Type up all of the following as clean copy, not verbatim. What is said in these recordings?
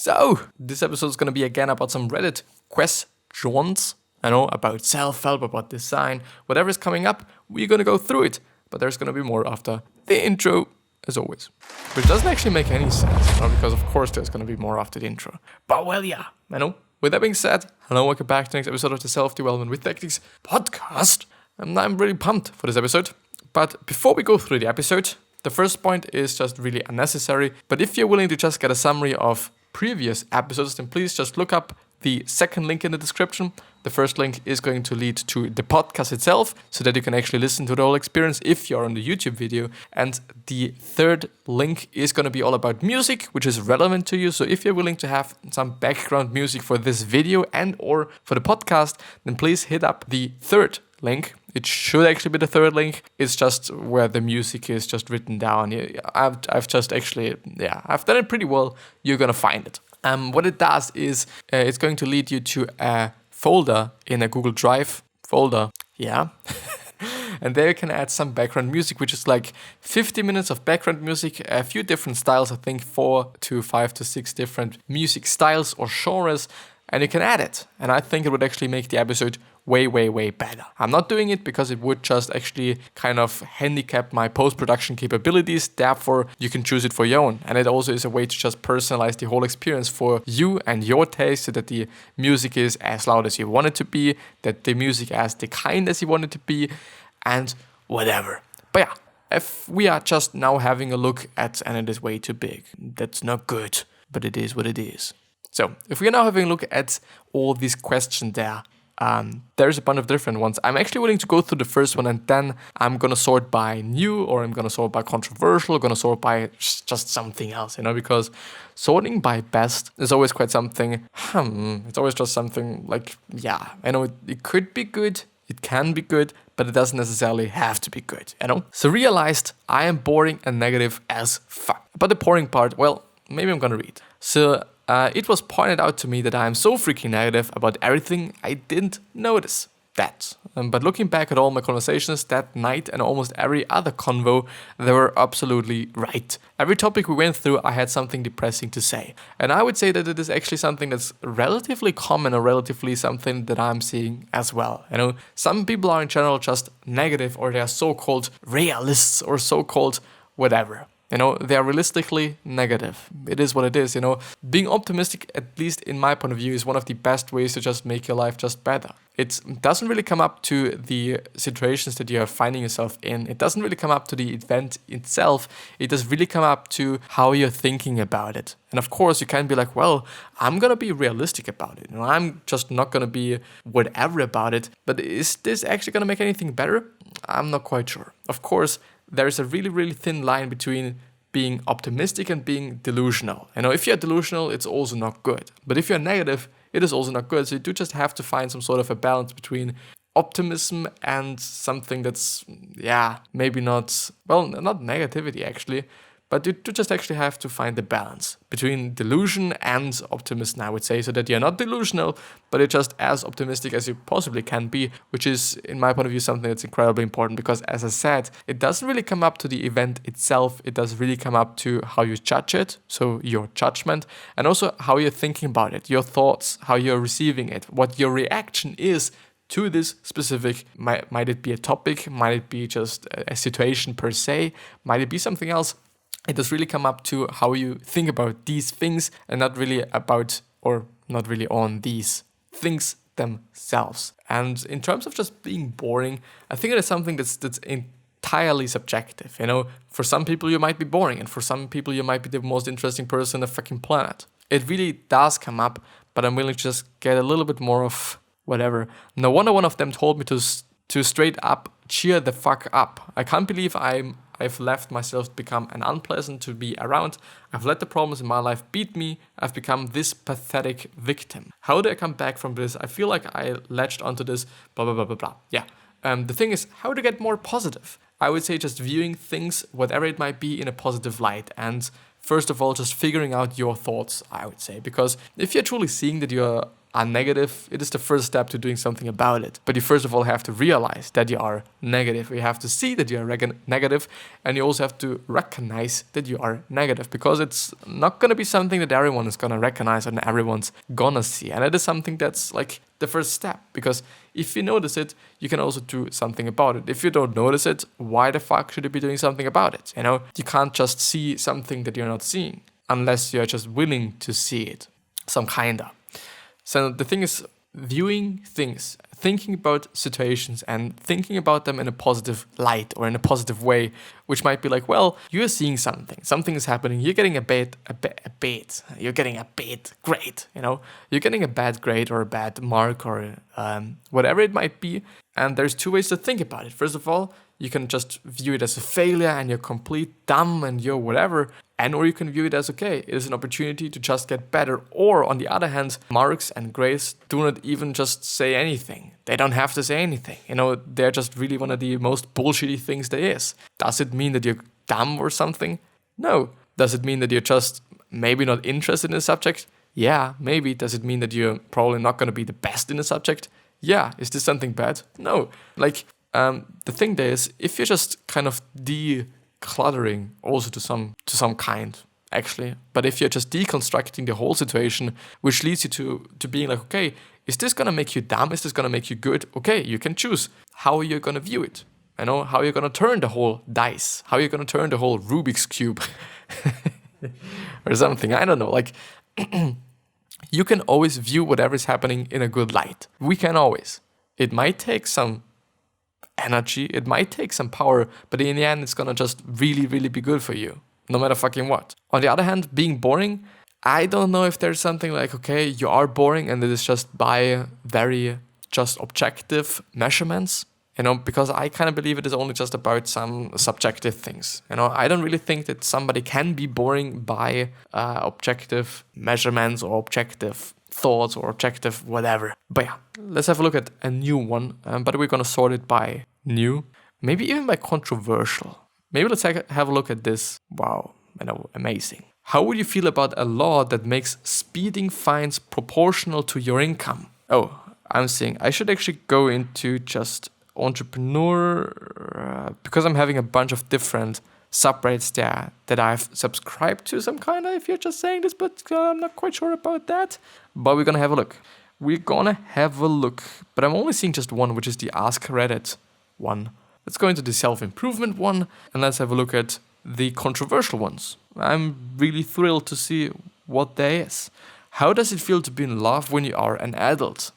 So, this episode is going to be again about some Reddit questions. I know, about self-help, about design, whatever is coming up, we're going to go through it. But there's going to be more after the intro, as always. Which doesn't actually make any sense, because of course there's going to be more after the intro. But well, yeah, I know. With that being said, hello, welcome back to the next episode of the Self-Development with Tactics podcast. And I'm really pumped for this episode. But before we go through the episode, the first point is just really unnecessary. But if you're willing to just get a summary of previous episodes, then please just look up the second link in the description. The first link is going to lead to the podcast itself, so that you can actually listen to the whole experience if you're on the YouTube video. And the third link is going to be all about music, which is relevant to you. So if you're willing to have some background music for this video and or for the podcast, then please hit up the third link. It should actually be the third link. It's just where the music is just written down. I've done it pretty well. You're going to find it. What it does is it's going to lead you to a folder in a Google Drive folder. Yeah. And there you can add some background music, which is like 50 minutes of background music, a few different styles, I think 4 to 5 to 6 different music styles or genres. And you can add it. And I think it would actually make the episode way, way, way better. I'm not doing it because it would just actually kind of handicap my post-production capabilities. Therefore, you can choose it for your own. And it also is a way to just personalize the whole experience for you and your taste, so that the music is as loud as you want it to be, that the music is the kind as you want it to be, and whatever. But yeah, if we are just now having a look at, and it is way too big, that's not good, but it is what it is. So, if we are now having a look at all these questions there's a bunch of different ones. I'm actually willing to go through the first one, and then I'm going to sort by new, or I'm going to sort by controversial, going to sort by just something else, because sorting by best is always quite something. It's always just something like, yeah, I know it could be good, it can be good, but it doesn't necessarily have to be good, So realized I am boring and negative as fuck. But the boring part, well, maybe I'm going to read. So, it was pointed out to me that I am so freaking negative about everything, I didn't notice that. But looking back at all my conversations that night and almost every other convo, they were absolutely right. Every topic we went through, I had something depressing to say. And I would say that it is actually something that's relatively common, or relatively something that I'm seeing as well. Some people are in general just negative, or they are so-called realists, or so-called whatever. They are realistically negative. It is what it is, Being optimistic, at least in my point of view, is one of the best ways to just make your life just better. It doesn't really come up to the situations that you are finding yourself in. It doesn't really come up to the event itself. It does really come up to how you're thinking about it. And of course, you can be like, well, I'm going to be realistic about it. I'm just not going to be whatever about it. But is this actually going to make anything better? I'm not quite sure. Of course, there's a really, really thin line between being optimistic and being delusional. If you're delusional, it's also not good. But if you're negative, it is also not good. So you do just have to find some sort of a balance between optimism and something that's, maybe not negativity actually, but you do just actually have to find the balance between delusion and optimism, I would say, so that you're not delusional, but you're just as optimistic as you possibly can be, which is, in my point of view, something that's incredibly important, because as I said, it doesn't really come up to the event itself, it does really come up to how you judge it, so your judgment, and also how you're thinking about it, your thoughts, how you're receiving it, what your reaction is to this specific, might it be a topic, might it be just a situation per se, might it be something else. It does really come up to how you think about these things, and not really about, or not really on these things themselves. And in terms of just being boring, I think it is something that's entirely subjective. For some people you might be boring, and for some people you might be the most interesting person on the fucking planet. It really does come up, but I'm willing to just get a little bit more of whatever. No wonder one of them told me to straight up cheer the fuck up. I can't believe I've left myself to become an unpleasant to be around. I've let the problems in my life beat me. I've become this pathetic victim. How do I come back from this? I feel like I latched onto this, blah, blah, blah, blah, blah. Yeah. The thing is, how to get more positive? I would say just viewing things, whatever it might be, in a positive light. And first of all, just figuring out your thoughts, I would say. Because if you're truly seeing that you're are negative, it is the first step to doing something about it. But you first of all have to realize that you are negative. You have to see that you are negative, and you also have to recognize that you are negative, because it's not going to be something that everyone is going to recognize and everyone's gonna see. And it is something that's like the first step, because if you notice it, you can also do something about it. If you don't notice it, why the fuck should you be doing something about it? You know, you can't just see something that you're not seeing unless you're just willing to see it, some kinda. So the thing is, viewing things, thinking about situations and thinking about them in a positive light or in a positive way, which might be like, well, you're seeing something is happening, you're getting a bad grade, you know, you're getting a bad grade or a bad mark or whatever it might be. And there's two ways to think about it. First of all, you can just view it as a failure and you're complete dumb and you're whatever. Or you can view it as, okay, it is an opportunity to just get better. Or on the other hand, marks and grades do not even just say anything. They don't have to say anything. You know, they're just really one of the most bullshitty things there is. Does it mean that you're dumb or something? No. Does it mean that you're just maybe not interested in the subject? Yeah, maybe. Does it mean that you're probably not going to be the best in the subject? Yeah. Is this something bad? No. Like, the thing there is, if you're just kind of decluttering also to some kind, actually, but if you're just deconstructing the whole situation, which leads you to being like, okay, is this gonna make you dumb? Is this gonna make you good? Okay, you can choose how you're gonna view it. You know, how you're gonna turn the whole dice, how you're gonna turn the whole Rubik's Cube or something. I don't know, like you can always view whatever is happening in a good light. We can always. It might take some energy, it might take some power, but in the end it's gonna just really, really be good for you, no matter fucking what. On the other hand, being boring, I don't know if there's something like, okay, you are boring and it is just by very just objective measurements, you know, because I kind of believe it is only just about some subjective things. You know, I don't really think that somebody can be boring by objective measurements or objective thoughts or objective whatever. But yeah, let's have a look at a new one, but we're gonna sort it by new, maybe even by controversial. Maybe let's have a look at this. Wow, you know, amazing. How would you feel about a law that makes speeding fines proportional to your income? Oh, I'm saying I should actually go into just entrepreneur, because I'm having a bunch of different subreddits there that I've subscribed to some kind of, if you're just saying this, but I'm not quite sure about that. But we're gonna have a look. But I'm only seeing just one, which is the Ask Reddit one. Let's go into the self-improvement one, and let's have a look at the controversial ones. I'm really thrilled to see what there is. How does it feel to be in love when you are an adult?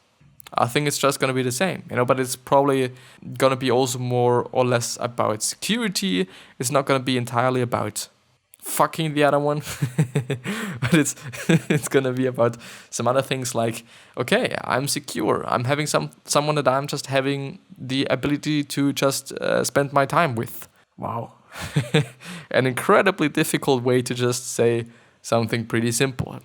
I think it's just going to be the same, you know, but it's probably going to be also more or less about security. It's not going to be entirely about fucking the other one, but it's going to be about some other things like, okay, I'm secure. I'm having someone that I'm just having the ability to just spend my time with. Wow. An incredibly difficult way to just say something pretty simple.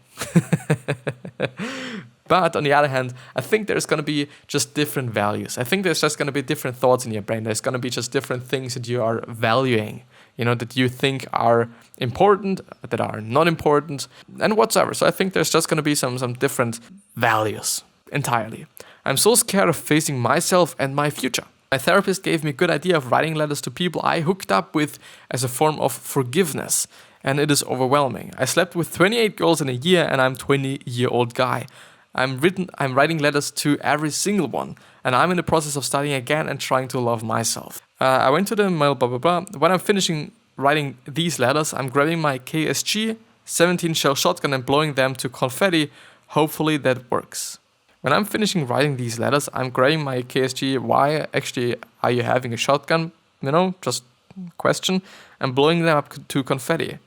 But on the other hand, I think there's going to be just different values. I think there's just going to be different thoughts in your brain. There's going to be just different things that you are valuing, you know, that you think are important, that are not important, and whatsoever. So I think there's just going to be some different values entirely. I'm so scared of facing myself and my future. My therapist gave me a good idea of writing letters to people I hooked up with as a form of forgiveness, and it is overwhelming. I slept with 28 girls in a year, and I'm a 20-year-old guy. I'm writing letters to every single one, and I'm in the process of studying again and trying to love myself. I went to the mail, blah, blah, blah. When I'm finishing writing these letters, I'm grabbing my KSG 17 shell shotgun and blowing them to confetti. Hopefully that works. When I'm finishing writing these letters, I'm grabbing my KSG. Why actually are you having a shotgun? You know, just question. And blowing them up to confetti.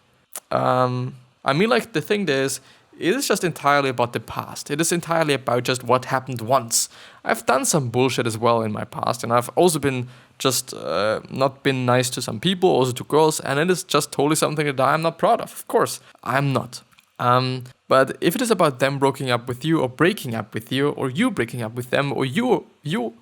I mean, like, the thing there is, it is just entirely about the past. It is entirely about just what happened once. I've done some bullshit as well in my past, and I've also been just not been nice to some people, also to girls, and it is just totally something that I'm not proud of course. I'm not. But if it is about them breaking up with you, or breaking up with you, or you breaking up with them, or you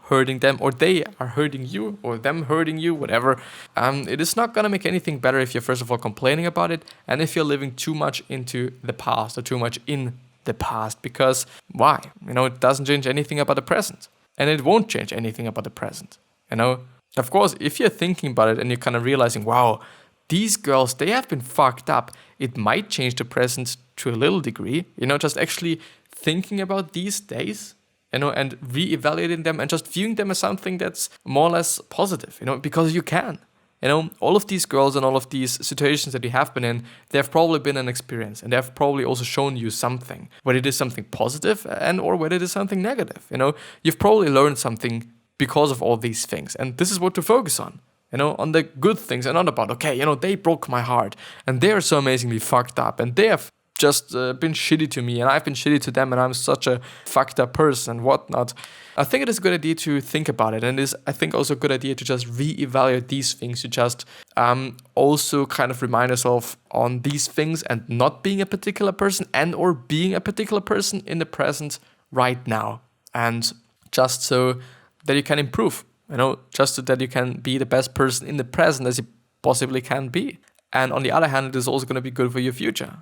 hurting them, or they are hurting you, or them hurting you, whatever, it is not gonna make anything better if you're first of all complaining about it, and if you're living too much into the past, or too much in the past, because why? It doesn't change anything about the present, and it won't change anything about the present. Of course, if you're thinking about it and you're kind of realizing, wow, these girls, they have been fucked up, it might change the present to a little degree, just actually thinking about these days, and re-evaluating them and just viewing them as something that's more or less positive, because you can. All of these girls and all of these situations that you have been in, they have probably been an experience, and they have probably also shown you something, whether it is something positive and or whether it is something negative. You've probably learned something because of all these things, and this is what to focus on. On the good things, and not about, okay, they broke my heart and they are so amazingly fucked up and they have just been shitty to me and I've been shitty to them and I'm such a fucked up person and whatnot. I think it is a good idea to think about it, and it is, I think, also a good idea to just re-evaluate these things, to just also kind of remind yourself on these things and not being a particular person and or being a particular person in the present right now, and just so that you can improve. Just so that you can be the best person in the present as you possibly can be. And on the other hand, it is also going to be good for your future,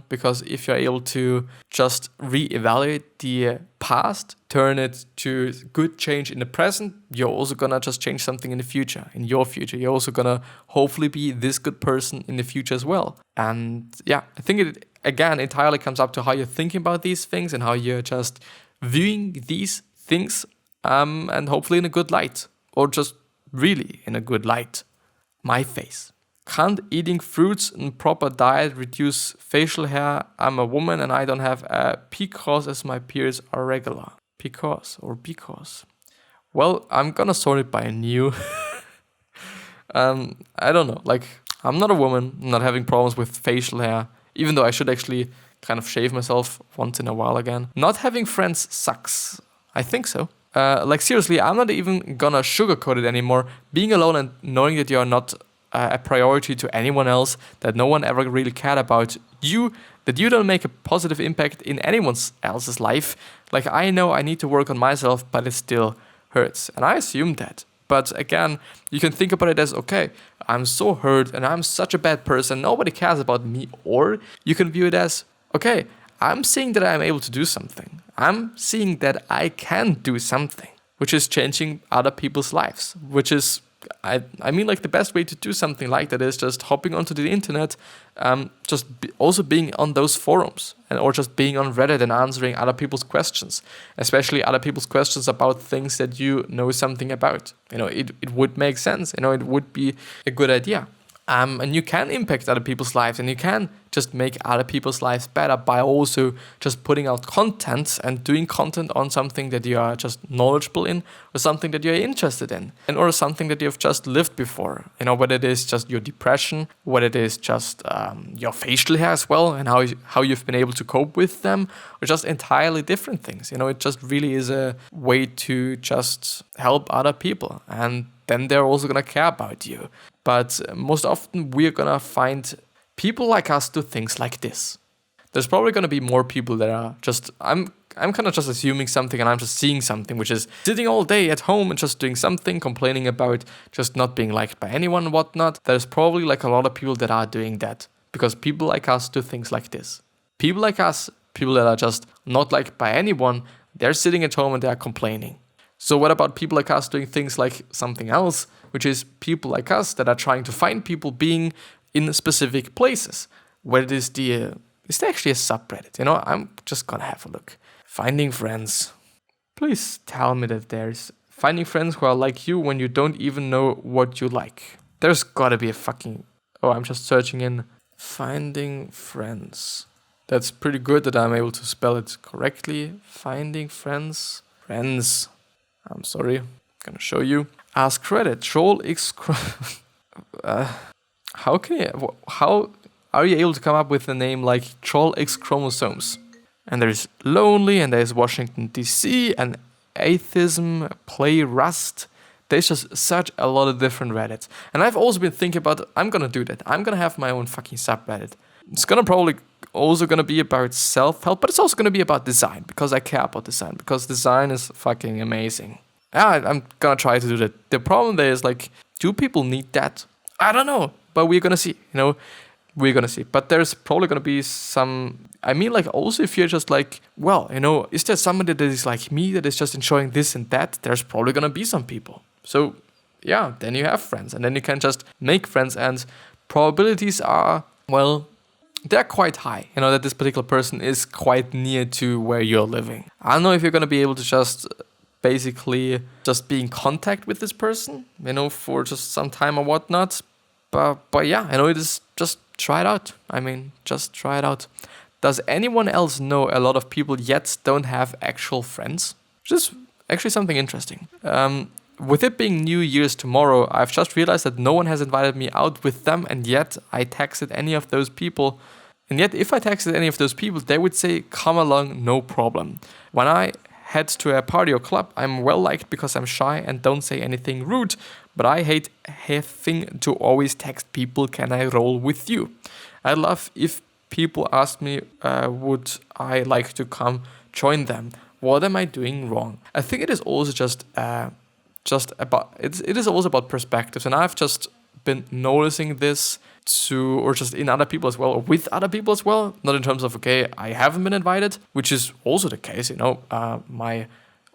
because if you're able to just re-evaluate the past, turn it to good change in the present, you're also going to just change something in the future, in your future. You're also going to hopefully be this good person in the future as well. And yeah, I think it, again, entirely comes up to how you're thinking about these things and how you're just viewing these things, and hopefully in a good light, or just really in a good light. My face. Can't eating fruits and proper diet reduce facial hair? I'm a woman and I don't have a PCOS as my peers are regular. Because. Well, I'm gonna sort it by a new. I don't know. I'm not a woman. I'm not having problems with facial hair, even though I should actually kind of shave myself once in a while again. Not having friends sucks. I think so. Seriously, I'm not even gonna sugarcoat it anymore. Being alone and knowing that you're not a priority to anyone else, that no one ever really cared about you, that you don't make a positive impact in anyone else's life. I know I need to work on myself, but it still hurts. And I assume that. But again, you can think about it as, okay, I'm so hurt and I'm such a bad person, nobody cares about me. Or you can view it as, okay, I'm seeing that I'm able to do something. I'm seeing that I can do something, which is changing other people's lives, which is, I mean, the best way to do something like that is just hopping onto the internet, also being on those forums, or just being on Reddit and answering other people's questions, especially other people's questions about things that you know something about. It would make sense. It would be a good idea. And you can impact other people's lives, and you can just make other people's lives better by also just putting out content and doing content on something that you are just knowledgeable in, or something that you're interested in, and or something that you've just lived before. Whether it is just your depression, whether it is just your facial hair as well, and how you've been able to cope with them, or just entirely different things. It just really is a way to just help other people, and then they're also gonna care about you. But most often we're gonna find people like us do things like this. There's probably gonna be more people that are just, I'm kind of just assuming something and I'm just seeing something, which is sitting all day at home and just doing something, complaining about just not being liked by anyone and whatnot. There's probably a lot of people that are doing that, because people like us do things like this. People like us, people that are just not liked by anyone, they're sitting at home and they're complaining. So what about people like us doing things like something else, which is people like us that are trying to find people being in specific places, where it is is there actually a subreddit? I'm just gonna have a look. Finding friends. Please tell me that there's finding friends who are like you when you don't even know what you like. There's gotta be a fucking... Oh, I'm just searching in finding friends. That's pretty good that I'm able to spell it correctly. Finding friends. Friends. I'm sorry, I'm gonna show you. Ask Reddit, troll X. How are you able to come up with a name like Troll X Chromosomes? And there's Lonely, and there's Washington DC, and Atheism, Play Rust. There's just such a lot of different Reddits. And I've also been thinking about, I'm gonna do that. I'm gonna have my own fucking subreddit. It's gonna probably also gonna be about self-help, but it's also gonna be about design, because I care about design, because design is fucking amazing. Yeah, I'm gonna try to do that. The problem there is do people need that? I don't know, but we're gonna see. we're gonna see. But there's probably gonna be some. I mean, like, also if you're just like, well, is there somebody that is like me that is just enjoying this and that? There's probably gonna be some people. So yeah, then you have friends, and then you can just make friends, and probabilities are, well, they're quite high, that this particular person is quite near to where you're living. I don't know if you're gonna be able to just basically just be in contact with this person, for just some time or whatnot. But yeah, it is just try it out. I mean, just try it out. Does anyone else know a lot of people yet don't have actual friends? Which is actually something interesting. With it being New Year's tomorrow, I've just realized that no one has invited me out with them, and yet I texted any of those people. And yet if I texted any of those people, they would say, come along, no problem. When I head to a party or club, I'm well liked because I'm shy and don't say anything rude, but I hate having to always text people, can I roll with you? I'd love if people ask me, would I like to come join them? What am I doing wrong? I think it is also just about, it is also about perspectives, and I've just been noticing this or just in other people as well, or with other people as well, not in terms of, okay, I haven't been invited, which is also the case, my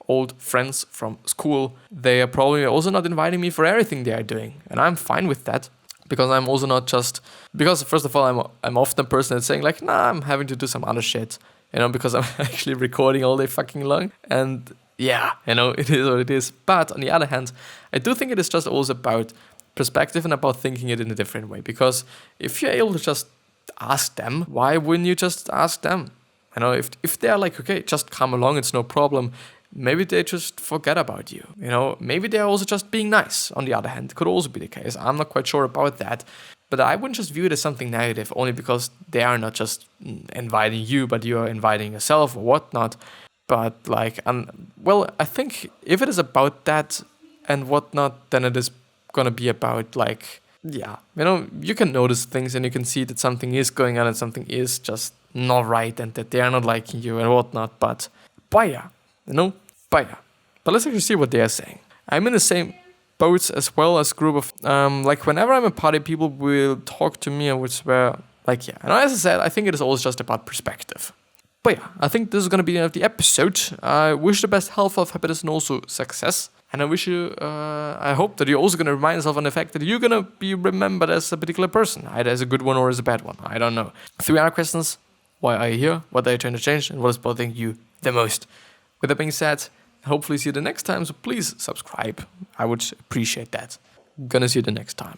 old friends from school, they are probably also not inviting me for everything they are doing, and I'm fine with that, because I'm also not just, because first of all, I'm often a person that's saying like, nah, I'm having to do some other shit, because I'm actually recording all day fucking long, and yeah, it is what it is. But on the other hand, I do think it is just also about perspective and about thinking it in a different way. Because if you're able to just ask them, why wouldn't you just ask them? If they're like, okay, just come along, it's no problem. Maybe they just forget about you. Maybe they're also just being nice. On the other hand, could also be the case. I'm not quite sure about that. But I wouldn't just view it as something negative only because they are not just inviting you, but you are inviting yourself or whatnot. But I think if it is about that and whatnot, then it is gonna be about you can notice things and you can see that something is going on and something is just not right and that they are not liking you and whatnot. But yeah. But let's actually see what they are saying. I'm in the same boats as well as group of whenever I'm a party, people will talk to me and would swear and as I said, I think it is always just about perspective. But yeah, I think this is gonna be the end of the episode. I wish the best health, happiness, and also success. And I wish you, I hope that you're also gonna remind yourself on the fact that you're gonna be remembered as a particular person, either as a good one or as a bad one. I don't know. 3 other questions: why are you here? What are you trying to change? And what is bothering you the most? With that being said, hopefully see you the next time. So please subscribe. I would appreciate that. Gonna see you the next time.